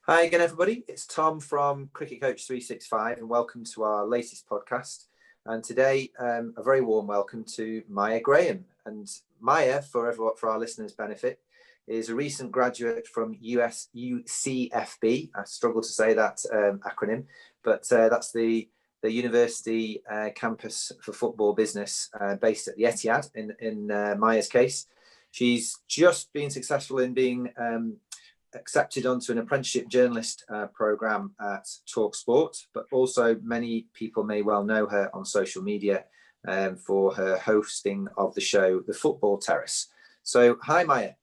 Hi again, everybody. It's Tom from Cricket Coach 365, and welcome to our latest podcast. And today, a very warm welcome to Mya Graham. And Mya, for our listeners' benefit, is a recent graduate from UCFB. I struggle to say that acronym, but that's the university campus for football business based at the Etihad in Mya's case. She's just been successful in being accepted onto an apprenticeship journalist program at TalkSport, but also many people may well know her on social media for her hosting of the show, The Football Terrace. So, hi, Mya.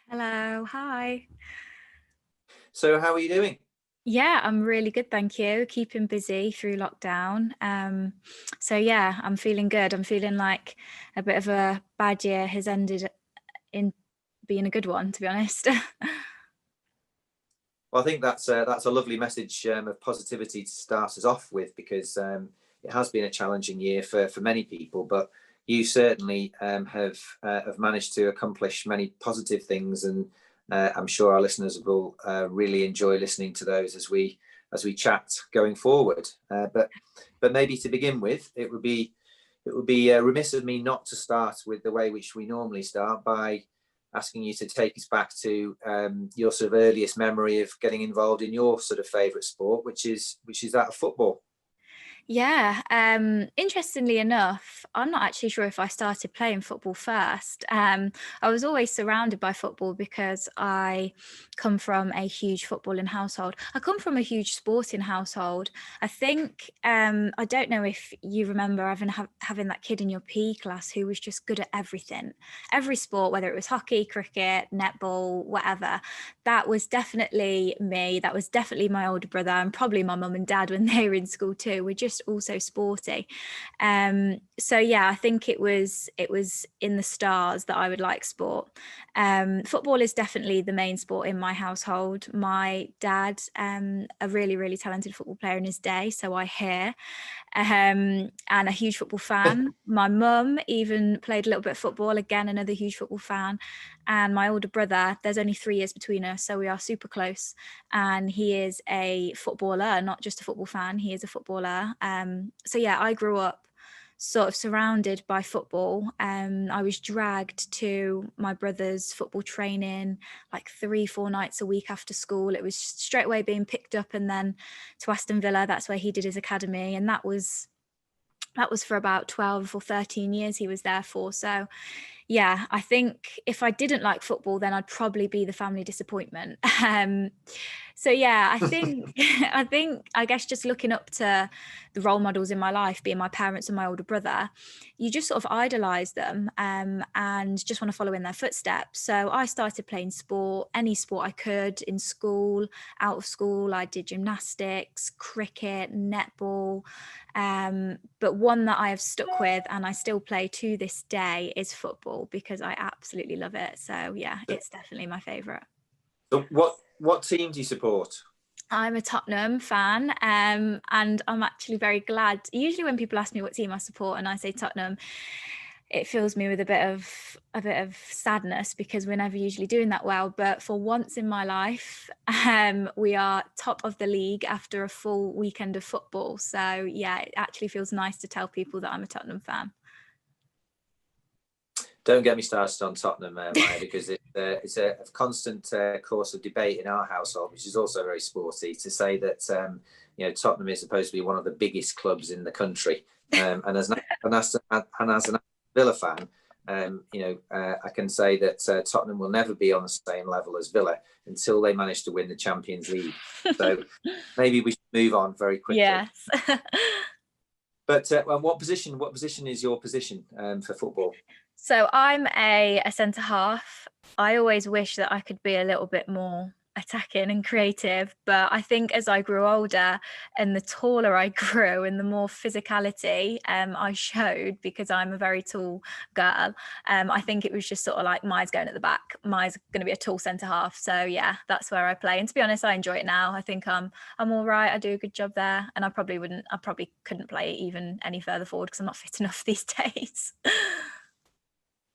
Hello, hi. So, how are you doing? Yeah, I'm really good, thank you. Keeping busy through lockdown. So I'm feeling good. I'm feeling like a bit of a bad year has ended in being a good one, to be honest. Well, I think that's a lovely message of positivity to start us off with, because it has been a challenging year for many people, but you certainly have managed to accomplish many positive things, and I'm sure our listeners will really enjoy listening to those as we chat going forward. But maybe to begin with, it would be remiss of me not to start with the way which we normally start, by asking you to take us back to your sort of earliest memory of getting involved in your sort of favourite sport, which is that of football. Yeah, interestingly enough, I'm not actually sure if I started playing football first. I was always surrounded by football because I come from a huge footballing household. I come from a huge sporting household. I think, I don't know if you remember having that kid in your PE class who was just good at everything, every sport, whether it was hockey, cricket, netball, whatever. That was definitely me. That was definitely my older brother, and probably my mum and dad when they were in school too. We're just also sporty. So yeah, I think it was in the stars that I would like sport. Football is definitely the main sport in my household. My dad, a really, really talented football player in his day, so I hear, and a huge football fan. My mum even played a little bit of football, again, another huge football fan. And my older brother, there's only 3 years between us, so we are super close. And he is a footballer, not just a football fan, he is a footballer. So yeah, I grew up sort of surrounded by football. I was dragged to my brother's football training like 3-4 nights a week after school. It was straight away being picked up and then to Aston Villa. That's where he did his academy, and that was for about 12 or 13 years he was there for. So yeah, I think if I didn't like football, then I'd probably be the family disappointment. So yeah, I guess just looking up to the role models in my life, being my parents and my older brother, you just sort of idolize them, and just want to follow in their footsteps. So I started playing sport, any sport I could, in school, out of school. I did gymnastics, cricket, netball, but one that I have stuck with and I still play to this day is football, because I absolutely love it. So yeah, it's definitely my favourite. So what team do you support? I'm a Tottenham fan, and I'm actually very glad. Usually when people ask me what team I support and I say Tottenham, it fills me with a bit of sadness, because we're never usually doing that well. But for once in my life, we are top of the league after a full weekend of football. So yeah, it actually feels nice to tell people that I'm a Tottenham fan. Don't get me started on Tottenham, Mya, because it's a constant course of debate in our household, which is also very sporty, to say that Tottenham is supposed to be one of the biggest clubs in the country, and as an Villa fan, I can say that Tottenham will never be on the same level as Villa until they manage to win the Champions League. So maybe we should move on very quickly. Yes. But what position is your position for football? So I'm a centre half. I always wish that I could be a little bit more attacking and creative, but I think as I grew older and the taller I grew and the more physicality I showed, because I'm a very tall girl, I think it was just sort of like My's going at the back. My's going to be a tall centre half. So yeah, that's where I play. And to be honest, I enjoy it now. I think I'm all right. I do a good job there, and I probably couldn't play even any further forward because I'm not fit enough these days.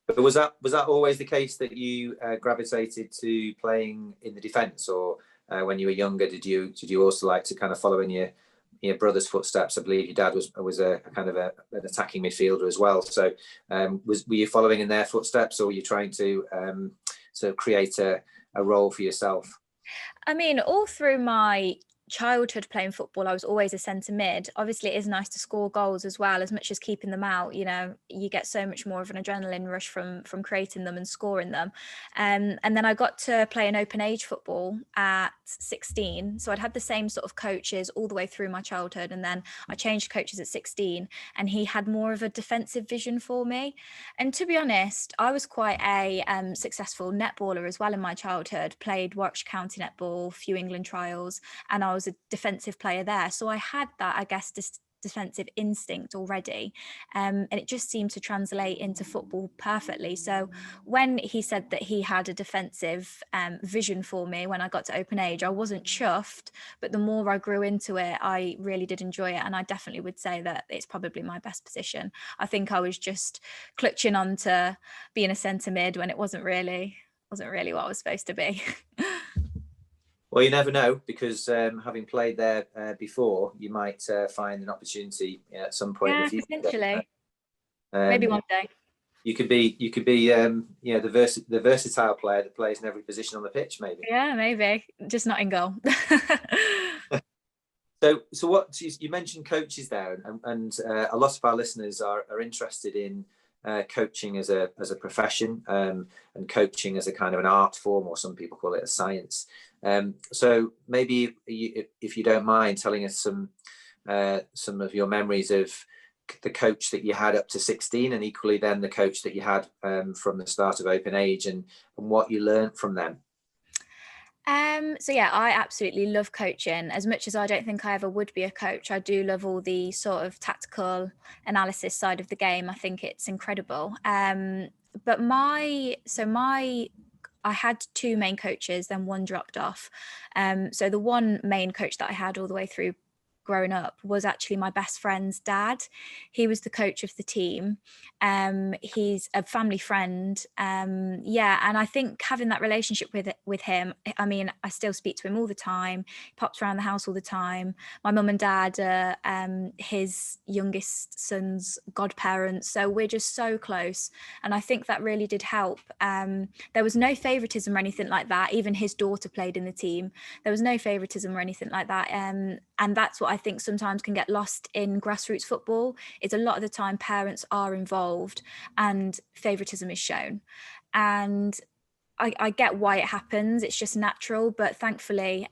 But was that always the case, that you gravitated to playing in the defence, or when you were younger? Did you also like to kind of follow in your brother's footsteps? I believe your dad was a kind of an attacking midfielder as well. So were you following in their footsteps, or were you trying to create a role for yourself? I mean, all through my childhood playing football, I was always a centre mid. Obviously, it is nice to score goals as well, as much as keeping them out. You know, you get so much more of an adrenaline rush from creating them and scoring them. And then I got to play an open age football at 16. So I'd had the same sort of coaches all the way through my childhood. And then I changed coaches at 16, and he had more of a defensive vision for me. And to be honest, I was quite a successful netballer as well in my childhood, played Warwickshire County netball, few England trials, and I was a defensive player there. So I had that, I guess, defensive instinct already. And it just seemed to translate into football perfectly. So when he said that he had a defensive vision for me when I got to open age, I wasn't chuffed, but the more I grew into it, I really did enjoy it. And I definitely would say that it's probably my best position. I think I was just clutching on to being a centre mid when it wasn't really what I was supposed to be. Well, you never know, because having played there before, you might find an opportunity at some point in Yeah, the future. potentially. Maybe one day. You could be the versatile player that plays in every position on the pitch, maybe. Yeah, maybe, just not in goal. So what you mentioned coaches there, and a lot of our listeners are interested in coaching as a profession, and coaching as a kind of an art form, or some people call it a science. So maybe if you don't mind telling us some of your memories of the coach that you had up to 16, and equally then the coach that you had from the start of open age, and what you learned from them. So yeah, I absolutely love coaching. As much as I don't think I ever would be a coach, I do love all the sort of tactical analysis side of the game. I think it's incredible. But I had two main coaches, then one dropped off. So the one main coach that I had all the way through growing up was actually my best friend's dad. He was the coach of the team. He's a family friend. And I think having that relationship with him, I mean, I still speak to him all the time. He pops around the house all the time. My mum and dad are his youngest son's godparents, so we're just so close, and I think that really did help. There was no favoritism or anything like that. Even his daughter played in the team. There was no favoritism or anything like that. And that's what I think sometimes can get lost in grassroots football, is a lot of the time parents are involved and favoritism is shown. And I get why it happens. It's just natural. But thankfully,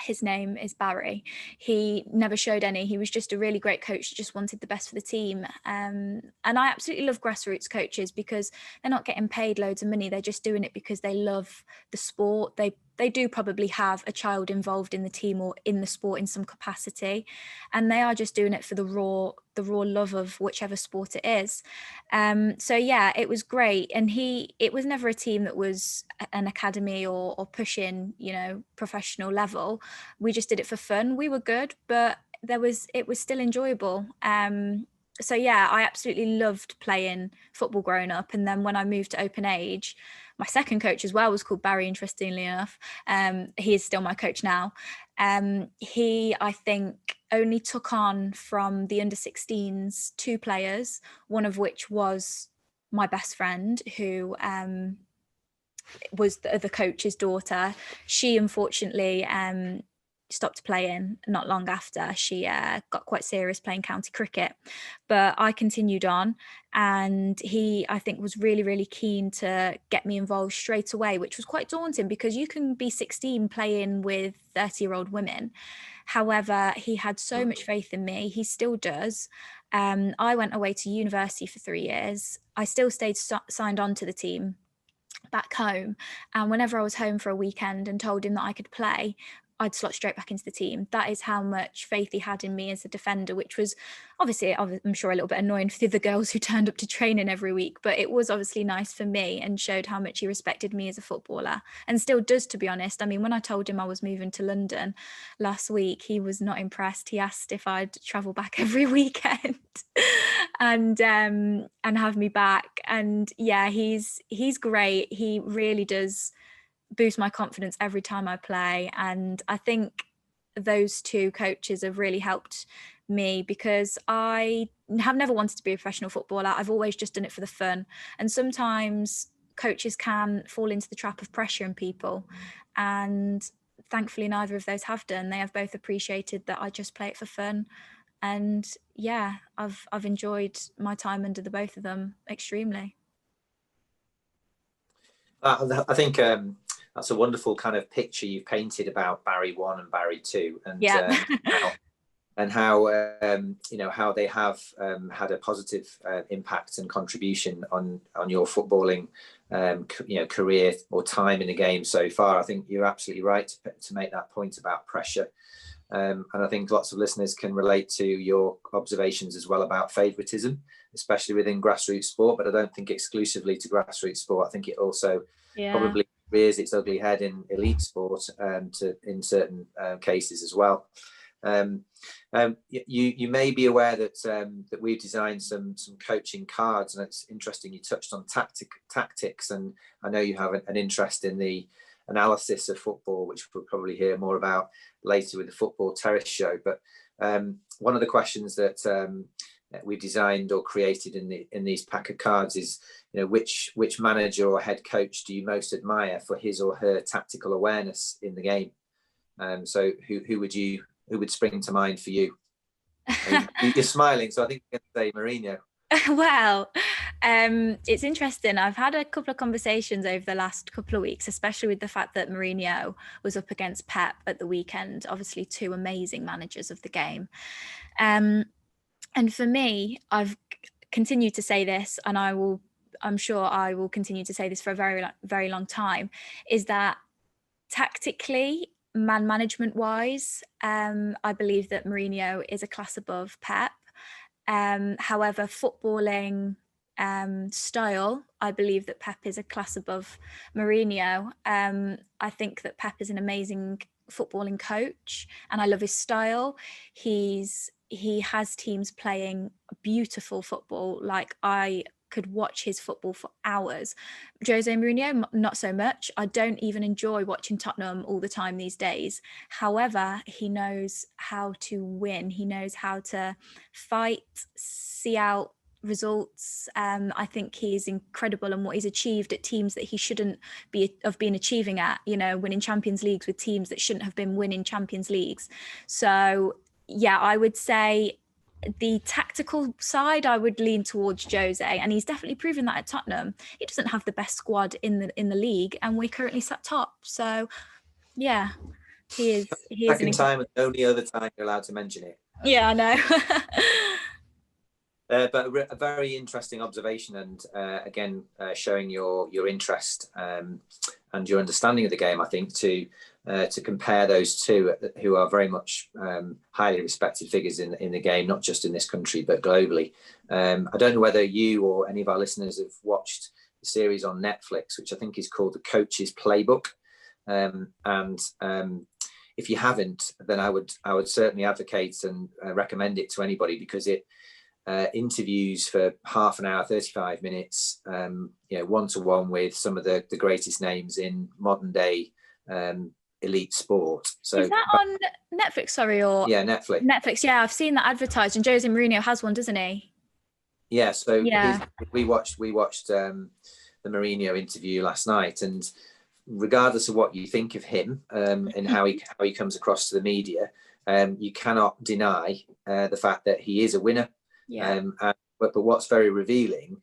his name is Barry. He never showed any. He was just a really great coach, just wanted the best for the team. And I absolutely love grassroots coaches, because they're not getting paid loads of money. They're just doing it because they love the sport. They do probably have a child involved in the team or in the sport in some capacity, and they are just doing it for the raw love of whichever sport it is. So yeah, it was great. And it was never a team that was an academy or pushing, professional level. We just did it for fun. We were good, but it was still enjoyable. So yeah, I absolutely loved playing football growing up. And then when I moved to open age, my second coach as well was called Barry, interestingly enough. He is still my coach now. He, I think, only took on from the under 16s 2 players, one of which was my best friend, who was the coach's daughter. She unfortunately stopped playing not long after. She got quite serious playing county cricket, but I continued on, and he, I think, was really, really keen to get me involved straight away, which was quite daunting, because you can be 16 playing with 30-year-old women. However, he had so much faith in me. He still does. I went away to university for 3 years. I still stayed signed on to the team back home, and whenever I was home for a weekend and told him that I could play, I'd slot straight back into the team. That is how much faith he had in me as a defender, which was obviously, I'm sure, a little bit annoying for the girls who turned up to training every week, but it was obviously nice for me and showed how much he respected me as a footballer, and still does, to be honest. I mean, when I told him I was moving to London last week, he was not impressed. He asked if I'd travel back every weekend and have me back. And yeah, he's great. He really does boost my confidence every time I play. And I think those two coaches have really helped me, because I have never wanted to be a professional footballer. I've always just done it for the fun. And sometimes coaches can fall into the trap of pressuring people. And thankfully, neither of those have done. They have both appreciated that I just play it for fun. And yeah, I've enjoyed my time under the both of them extremely. I think that's a wonderful kind of picture you've painted about Barry 1 and Barry 2, and Yeah. how how they have had a positive impact and contribution on your footballing career or time in the game so far. I think you're absolutely right to make that point about pressure. And I think lots of listeners can relate to your observations as well about favouritism, especially within grassroots sport, but I don't think exclusively to grassroots sport. I think it also probably rears its ugly head in elite sport in certain cases as well. You may be aware that we've designed some coaching cards, and it's interesting you touched on tactics, and I know you have an interest in the analysis of football, which we'll probably hear more about later with the Football Terrace show. But one of the questions that we've designed or created in these pack of cards is, which manager or head coach do you most admire for his or her tactical awareness in the game? So who would spring to mind for you? I mean, you're smiling, so I think you're going to say Mourinho. Well, it's interesting. I've had a couple of conversations over the last couple of weeks, especially with the fact that Mourinho was up against Pep at the weekend, obviously two amazing managers of the game. And for me, I've continued to say this, and I'm sure I will continue to say this for a very, very long time, is that tactically, man management wise, I believe that Mourinho is a class above Pep. However, footballing style, I believe that Pep is a class above Mourinho. I think that Pep is an amazing footballing coach, and I love his style. He has teams playing beautiful football. Like, I could watch his football for hours. Jose Mourinho, not so much. I don't even enjoy watching Tottenham all the time these days. However, he knows how to win. He knows how to fight, see out results. I think he's incredible in what he's achieved at teams that he shouldn't have been achieving at, winning Champions Leagues with teams that shouldn't have been winning Champions Leagues. So yeah, I would say the tactical side, I would lean towards Jose, and he's definitely proven that at Tottenham. He doesn't have the best squad in the league, and we're currently sat top. So yeah, he is. Second time and the only other time you're allowed to mention it. Yeah, I know. But a very interesting observation, and again, showing your interest and your understanding of the game. I think to compare those two, who are very much highly respected figures in the game, not just in this country but globally. I don't know whether you or any of our listeners have watched the series on Netflix, which I think is called The Coach's Playbook. And if you haven't, then I would certainly advocate and recommend it to anybody, because it interviews for half an hour, 35 minutes, one-to-one with some of the greatest names in modern day elite sport. So is that on Netflix? Sorry, or Netflix. Netflix, yeah, I've seen that advertised, and Jose Mourinho has one, doesn't he? Yeah. So we watched the Mourinho interview last night, and regardless of what you think of him and how he comes across to the media, you cannot deny the fact that he is a winner. Yeah. But what's very revealing,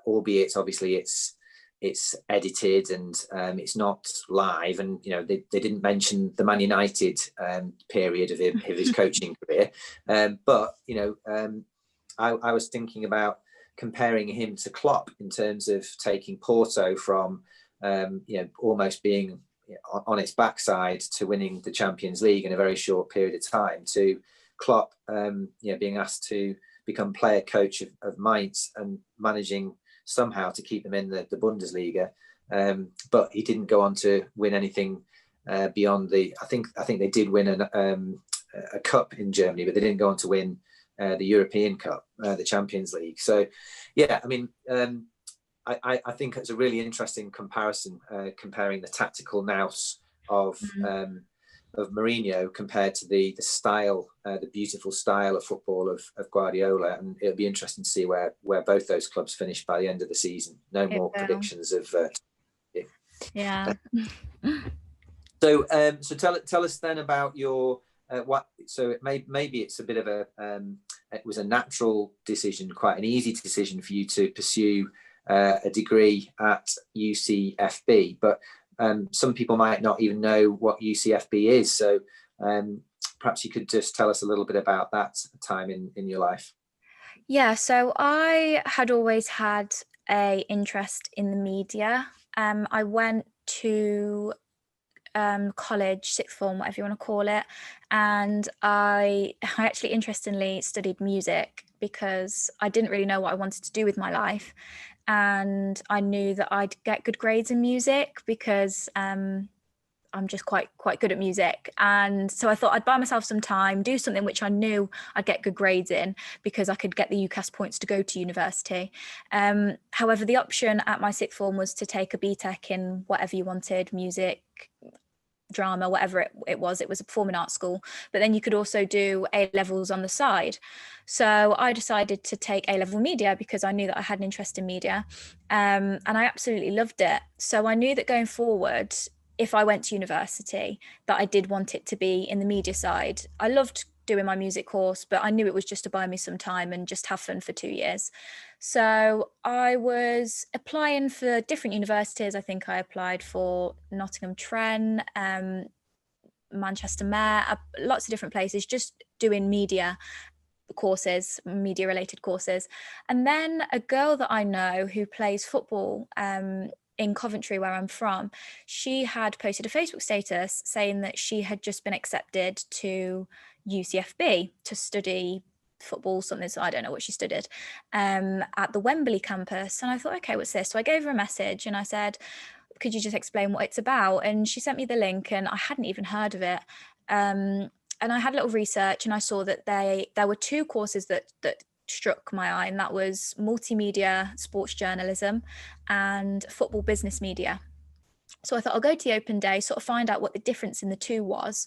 albeit obviously it's edited and it's not live, and they didn't mention the Man United period of his coaching career, but I was thinking about comparing him to Klopp in terms of taking Porto from almost being on its backside to winning the Champions League in a very short period of time, to Klopp being asked to become player coach of Mainz and managing somehow to keep them in the Bundesliga, but he didn't go on to win anything beyond I think they did win a cup in Germany, but they didn't go on to win the European Cup, the Champions League. So yeah, I mean, I think it's a really interesting comparison, comparing the tactical nous of Mourinho compared to the style, the beautiful style of football of Guardiola, and it'll be interesting to see where both those clubs finish by the end of the season. No more predictions of. Yeah. So tell us then about your what. So maybe it's a bit of a it was a natural decision, quite an easy decision for you to pursue a degree at UCFB, but some people might not even know what UCFB is. So perhaps you could just tell us a little bit about that time in your life. Yeah, so I had always had a interest in the media. I went to college, sixth form, whatever you want to call it, and I actually interestingly studied music because I didn't really know what I wanted to do with my life, and I knew that I'd get good grades in music because I'm just quite good at music. And so I thought I'd buy myself some time, do something which I knew I'd get good grades in because I could get the UCAS points to go to university. However, the option at my sixth form was to take a BTEC in whatever you wanted, music, drama, whatever it was. It was a performing arts school, but then you could also do A levels on the side. So I decided to take A level media because I knew that I had an interest in media, and I absolutely loved it. So I knew that going forward, if I went to university, that I did want it to be in the media side. I loved doing my music course, but I knew it was just to buy me some time and just have fun for 2 years. So I was applying for different universities. I think I applied for Nottingham Trent, Manchester Met, lots of different places, just doing media courses, media related courses. And then a girl that I know who plays football in Coventry, where I'm from, she had posted a Facebook status saying that she had just been accepted to UCFB to study football, something, so I don't know what she studied, at the Wembley campus. And I thought, okay, what's this? So I gave her a message and I said, could you just explain what it's about? And she sent me the link and I hadn't even heard of it. And I had a little research and I saw that there were two courses that struck my eye, and that was multimedia sports journalism and football business media. So I thought I'll go to the open day, sort of find out what the difference in the two was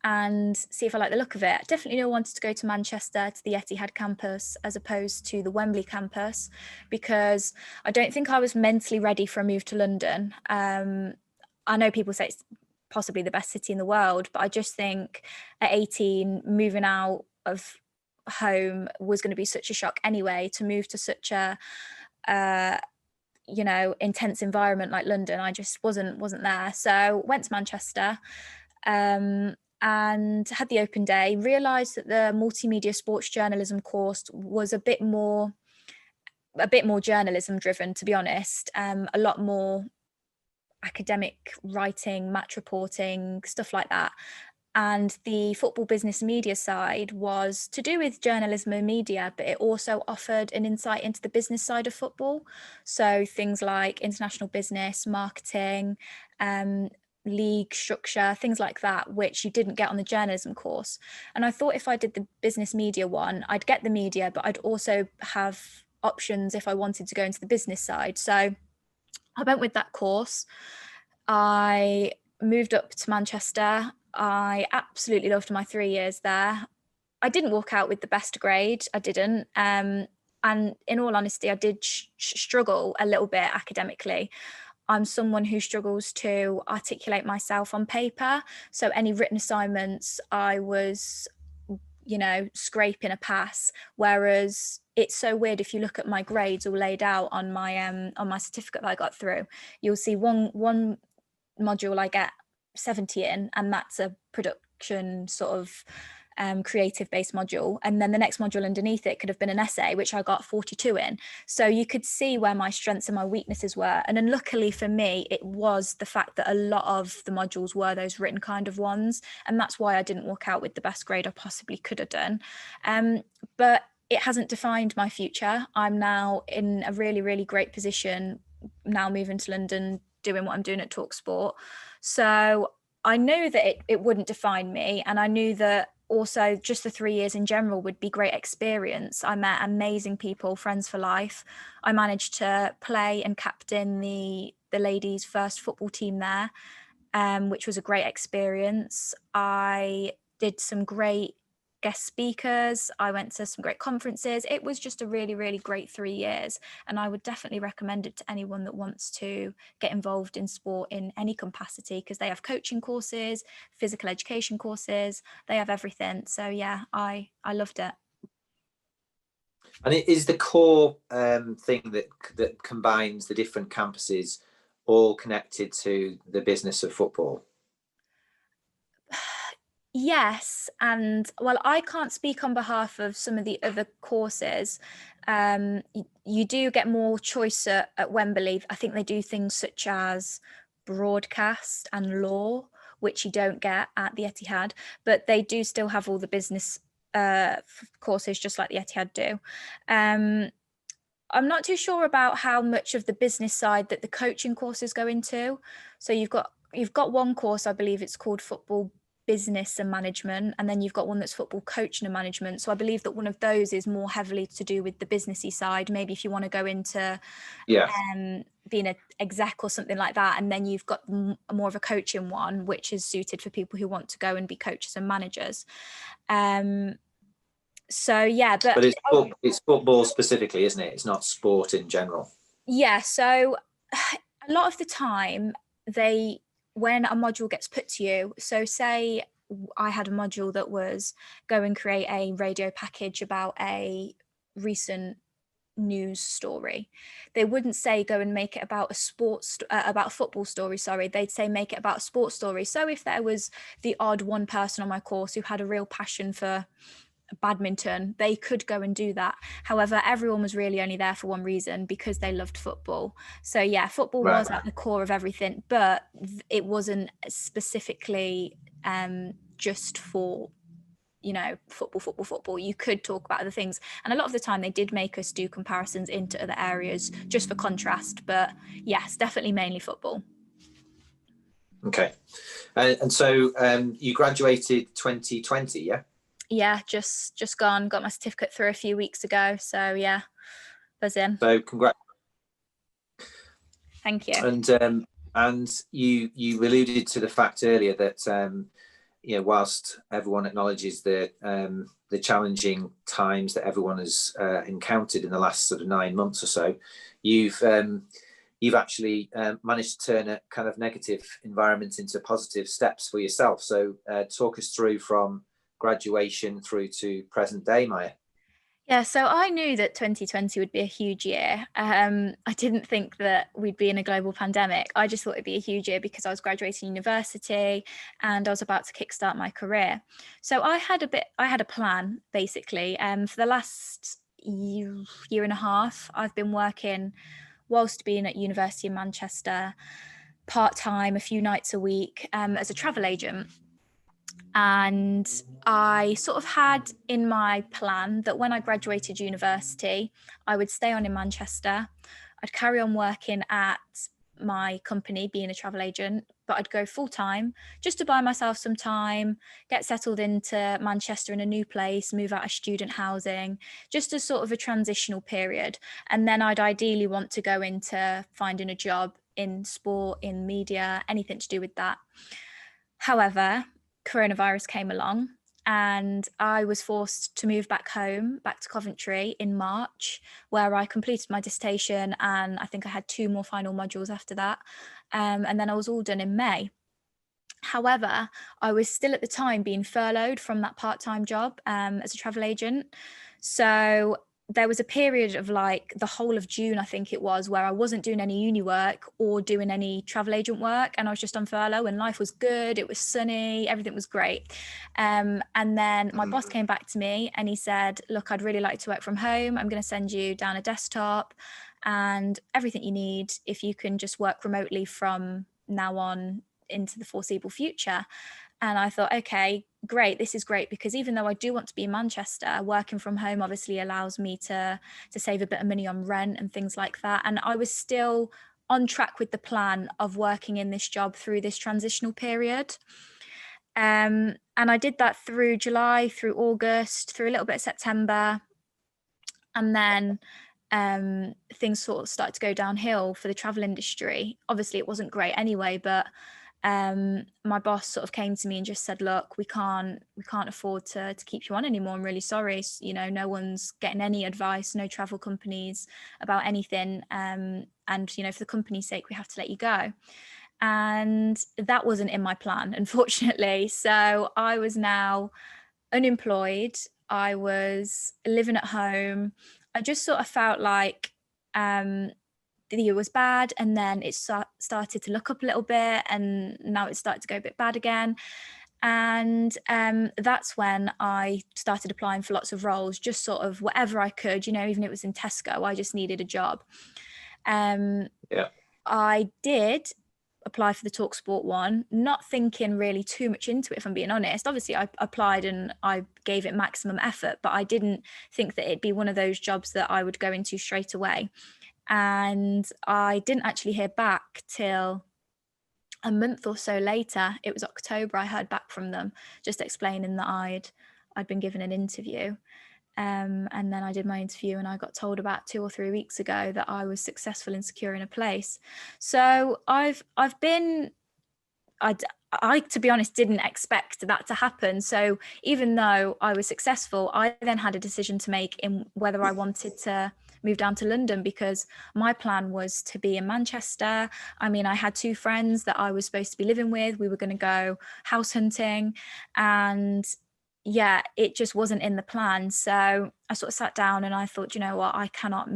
and see if I like the look of it. I definitely knew I wanted to go to Manchester, to the Etihad campus, as opposed to the Wembley campus, because I don't think I was mentally ready for a move to London. I know people say it's possibly the best city in the world, but I just think at 18, moving out of home was going to be such a shock anyway. To move to such a intense environment like London, I just wasn't there. So went to Manchester and had the open day, realized that the multimedia sports journalism course was a bit more journalism driven, to be honest. A lot more academic writing, match reporting, stuff like that. And the football business media side was to do with journalism and media, but it also offered an insight into the business side of football. So things like international business, marketing, league structure, things like that, which you didn't get on the journalism course. And I thought if I did the business media one, I'd get the media, but I'd also have options if I wanted to go into the business side. So I went with that course. I moved up to Manchester. I absolutely loved my 3 years there. I didn't walk out with the best grade. I didn't. And in all honesty, I did struggle a little bit academically. I'm someone who struggles to articulate myself on paper. So any written assignments, I was, scraping a pass. Whereas it's so weird, if you look at my grades all laid out on my certificate that I got through, you'll see one module I get 70 in, and that's a production sort of creative based module, and then the next module underneath it could have been an essay, which I got 42 in. So you could see where my strengths and my weaknesses were, and unluckily for me, it was the fact that a lot of the modules were those written kind of ones, and that's why I didn't walk out with the best grade I possibly could have done. But it hasn't defined my future. I'm now in a really, really great position, now moving to London, doing what I'm doing at TalkSport. So I knew that it wouldn't define me, and I knew that also just the 3 years in general would be great experience. I met amazing people, friends for life. I managed to play and captain the ladies' first football team there, which was a great experience. I did some great guest speakers. I went to some great conferences. It was just a really, really great 3 years. And I would definitely recommend it to anyone that wants to get involved in sport in any capacity, because they have coaching courses, physical education courses, they have everything. So yeah, I loved it. And it is the core thing that combines the different campuses, all connected to the business of football. Yes, and well, I can't speak on behalf of some of the other courses. You do get more choice at Wembley. I think they do things such as broadcast and law, which you don't get at the Etihad, but they do still have all the business courses, just like the Etihad do. I'm not too sure about how much of the business side that the coaching courses go into. So you've got one course, I believe it's called Football Business and Management, and then you've got one that's Football Coaching and Management. So I believe that one of those is more heavily to do with the businessy side. Maybe if you want to go into being an exec or something like that, and then you've got more of a coaching one, which is suited for people who want to go and be coaches and managers. So yeah, but it's football specifically, isn't it? It's not sport in general. Yeah, so a lot of the time when a module gets put to you, so say I had a module that was go and create a radio package about a recent news story. They wouldn't say go and make it about about a football story, sorry. They'd say make it about a sports story. So if there was the odd one person on my course who had a real passion for badminton, they could go and do that. However, everyone was really only there for one reason, because they loved football. So yeah, football was at the core of everything, but it wasn't specifically just for football. You could talk about other things, and a lot of the time they did make us do comparisons into other areas just for contrast, but yes, definitely mainly football. Okay. And so you graduated 2020, yeah? Yeah, just got my certificate through a few weeks ago. So yeah, buzzing. So congrats. Thank you. And you alluded to the fact earlier that whilst everyone acknowledges the challenging times that everyone has encountered in the last sort of 9 months or so, you've actually managed to turn a kind of negative environment into positive steps for yourself. So talk us through from graduation through to present day, Mya. Yeah, so I knew that 2020 would be a huge year. I didn't think that we'd be in a global pandemic. I just thought it'd be a huge year because I was graduating university and I was about to kickstart my career. So I had a plan basically. For the last year and a half, I've been working whilst being at university in Manchester, part-time, a few nights a week, as a travel agent. And I sort of had in my plan that when I graduated university, I would stay on in Manchester. I'd carry on working at my company, being a travel agent, but I'd go full time just to buy myself some time, get settled into Manchester in a new place, move out of student housing, just as sort of a transitional period. And then I'd ideally want to go into finding a job in sport, in media, anything to do with that. However, coronavirus came along and I was forced to move back home, back to Coventry in March, where I completed my dissertation, and I think I had 2 more final modules after that. And then I was all done in May. However, I was still at the time being furloughed from that part-time job as a travel agent. So there was a period of like the whole of June, I think it was, where I wasn't doing any uni work or doing any travel agent work, and I was just on furlough, and life was good. It was sunny, everything was great. And then my boss came back to me and he said, look, I'd really like to work from home. I'm going to send you down a desktop and everything you need if you can just work remotely from now on into the foreseeable future. And I thought, okay, great, this is great, because even though I do want to be in Manchester, working from home obviously allows me to save a bit of money on rent and things like that. And I was still on track with the plan of working in this job through this transitional period. And I did that through July, through August, through a little bit of September. And then things sort of started to go downhill for the travel industry. Obviously, it wasn't great anyway, but my boss sort of came to me and just said, look, we can't afford to keep you on anymore. I'm really sorry. You know, no one's getting any advice, no travel companies about anything. And, you know, for the company's sake, we have to let you go. And that wasn't in my plan, unfortunately. So I was now unemployed. I was living at home. I just sort of felt like the year was bad, and then it started to look up a little bit, and now it started to go a bit bad again. And that's when I started applying for lots of roles, just sort of whatever I could, you know, even if it was in Tesco, I just needed a job. I did apply for the TalkSport one, not thinking really too much into it, if I'm being honest. Obviously, I applied and I gave it maximum effort, but I didn't think that it'd be one of those jobs that I would go into straight away. And I didn't actually hear back till a month or so later. It was October. I heard back from them, just explaining that I'd been given an interview. And then I did my interview, and I got told about 2 or 3 weeks ago that I was successful in securing a place. So I've been, I to be honest didn't expect that to happen. So even though I was successful, I then had a decision to make in whether I wanted to move down to London, because my plan was to be in Manchester. I mean, I had 2 friends that I was supposed to be living with. We were going to go house hunting, and yeah, it just wasn't in the plan. So I sort of sat down and I thought, you know what, I cannot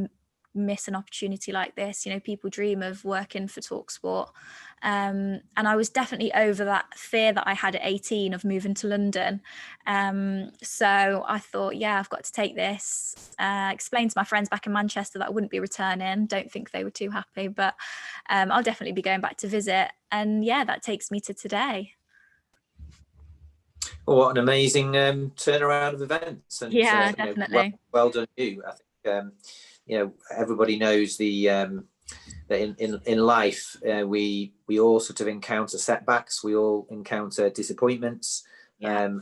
miss an opportunity like this. You know, people dream of working for TalkSport. And I was definitely over that fear that I had at 18 of moving to London. So I thought, yeah, I've got to take this. Explain to my friends back in Manchester that I wouldn't be returning. Don't think they were too happy, but I'll definitely be going back to visit. And yeah, that takes me to today. Well, what an amazing turnaround of events! And yeah, definitely. You know, well done, you. I think you know, everybody knows the that in life we all sort of encounter setbacks. We all encounter disappointments. And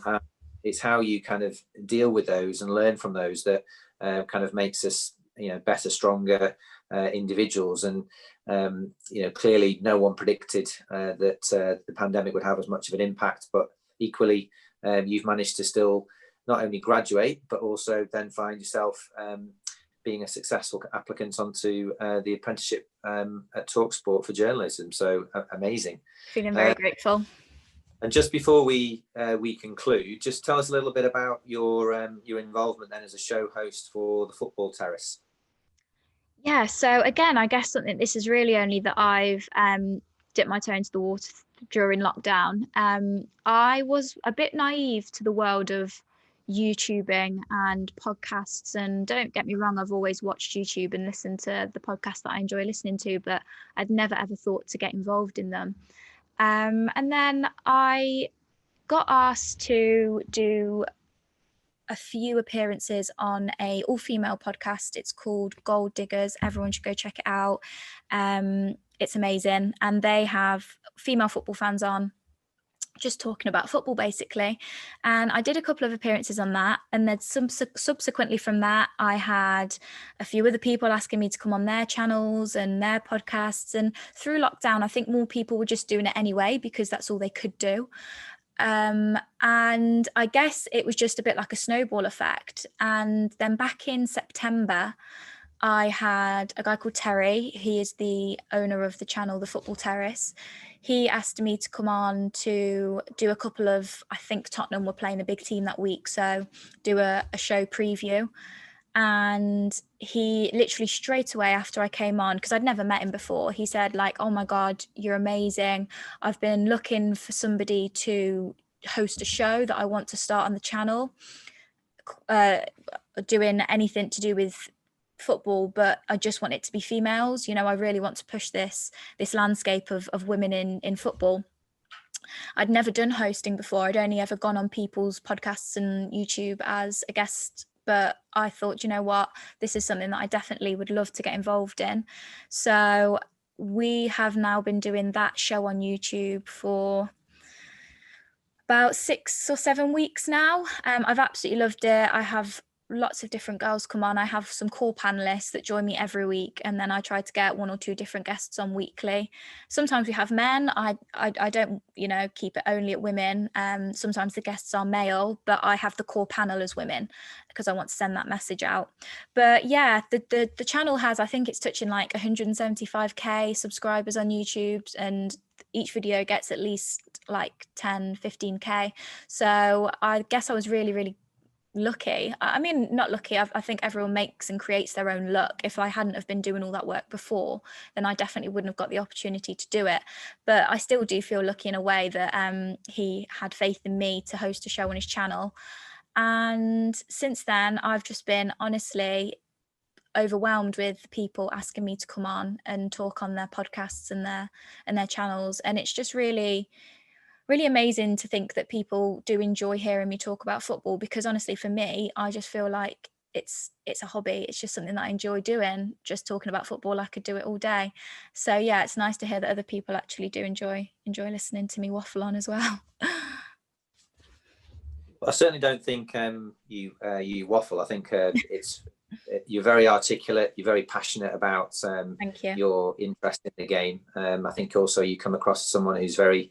it's how you kind of deal with those and learn from those that kind of makes us, you know, better, stronger individuals. And you know, clearly no one predicted that the pandemic would have as much of an impact, but equally you've managed to still not only graduate but also then find yourself being a successful applicant onto the apprenticeship at TalkSport for journalism. So amazing. Feeling very grateful. And just before we conclude, just tell us a little bit about your involvement then as a show host for the Football Terrace. Yeah, so again, I guess something this is really only that I've dipped my toe into the water during lockdown. I was a bit naive to the world of YouTubing and podcasts, and don't get me wrong, I've always watched YouTube and listened to the podcasts that I enjoy listening to, but I'd never ever thought to get involved in them. And then I got asked to do a few appearances on a all-female podcast. It's called Gold Diggers. Everyone should go check it out. It's amazing, and they have female football fans on, just talking about football basically. And I did a couple of appearances on that, and then subsequently from that I had a few other people asking me to come on their channels and their podcasts. And through lockdown, I think more people were just doing it anyway because that's all they could do. And I guess it was just a bit like a snowball effect. And then back in September, I had a guy called Terry. He is the owner of the channel, the Football Terrace. He asked me to come on to do a couple of, I think Tottenham were playing a big team that week, so do a show preview. And he literally straight away after I came on, because I'd never met him before, he said like, oh my God, you're amazing. I've been looking for somebody to host a show that I want to start on the channel, doing anything to do with football, but I just want it to be females. You know, I really want to push this landscape of women in football. I'd never done hosting before. I'd only ever gone on people's podcasts and YouTube as a guest, but I thought, you know what, this is something that I definitely would love to get involved in. So we have now been doing that show on YouTube for About 6 or 7 weeks now. I've absolutely loved it. I have lots of different girls come on. I have some core panelists that join me every week, and then I try to get 1 or 2 different guests on weekly. Sometimes we have men. I don't keep it only at women. Sometimes the guests are male, but I have the core panel as women because I want to send that message out. But yeah, the channel has, I think it's touching like 175k subscribers on YouTube, and each video gets at least like 10-15k. So I guess I was really lucky. I mean, not lucky. I think everyone makes and creates their own luck. If I hadn't have been doing all that work before, then I definitely wouldn't have got the opportunity to do it. But I still do feel lucky in a way that he had faith in me to host a show on his channel. And since then, I've just been honestly overwhelmed with people asking me to come on and talk on their podcasts and their channels. And it's just really amazing to think that people do enjoy hearing me talk about football, because honestly for me, I just feel like it's a hobby. It's just something that I enjoy doing. Just talking about football, I could do it all day. So yeah, it's nice to hear that other people actually do enjoy listening to me waffle on as well. I certainly don't think you waffle. I think you're very articulate. You're very passionate about Thank you. your interest in the game. I think also you come across as someone who's very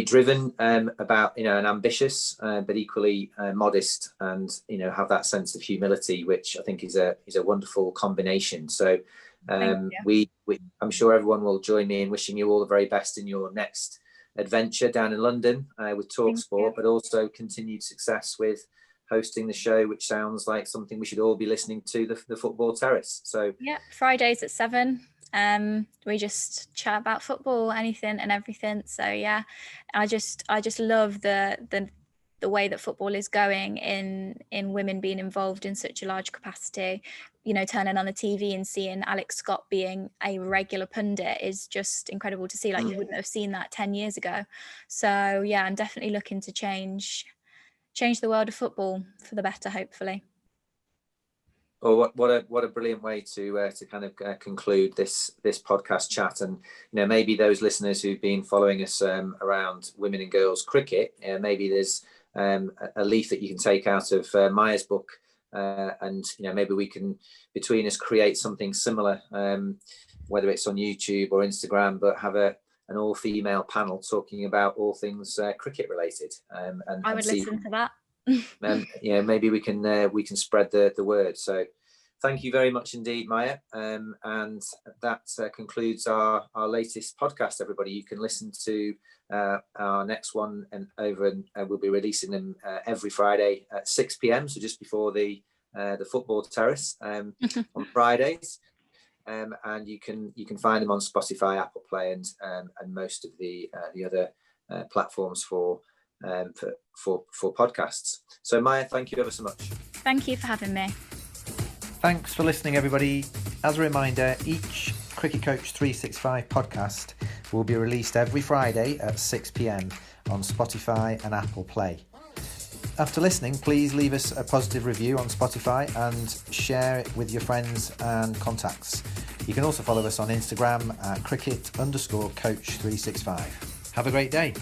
driven about, and ambitious, but equally modest, and have that sense of humility, which I think is a wonderful combination. So I'm sure everyone will join me in wishing you all the very best in your next adventure down in London with TalkSport, but also continued success with hosting the show, which sounds like something we should all be listening to, the Football Terrace. So yeah, Fridays at 7. We just chat about football, anything and everything. So yeah, I just love the way that football is going in women being involved in such a large capacity. Turning on the TV and seeing Alex Scott being a regular pundit is just incredible to see. Like, you wouldn't have seen that 10 years ago. So yeah, I'm definitely looking to change the world of football for the better, hopefully. Well, what a brilliant way to kind of conclude this podcast chat. And maybe those listeners who've been following us around women and girls cricket, maybe there's a leaf that you can take out of Mya's book, and maybe we can, between us, create something similar, whether it's on YouTube or Instagram, but have an all-female panel talking about all things cricket related. And I would listen to that. Maybe we can spread the word. So thank you very much indeed, Mya, and that concludes our latest podcast. Everybody, you can listen to our next one and we'll be releasing them every Friday at 6 p.m, so just before the Football Terrace on Fridays. And you can find them on Spotify, Apple Play, and most of the other platforms for podcasts. So Mya, thank you ever so much. Thank you for having me. Thanks for listening, everybody. As a reminder, each Cricket Coach 365 podcast will be released every Friday at 6 p.m. on Spotify and Apple Play. After listening, please leave us a positive review on Spotify and share it with your friends and contacts. You can also follow us on Instagram at cricket_coach365. Have a great day.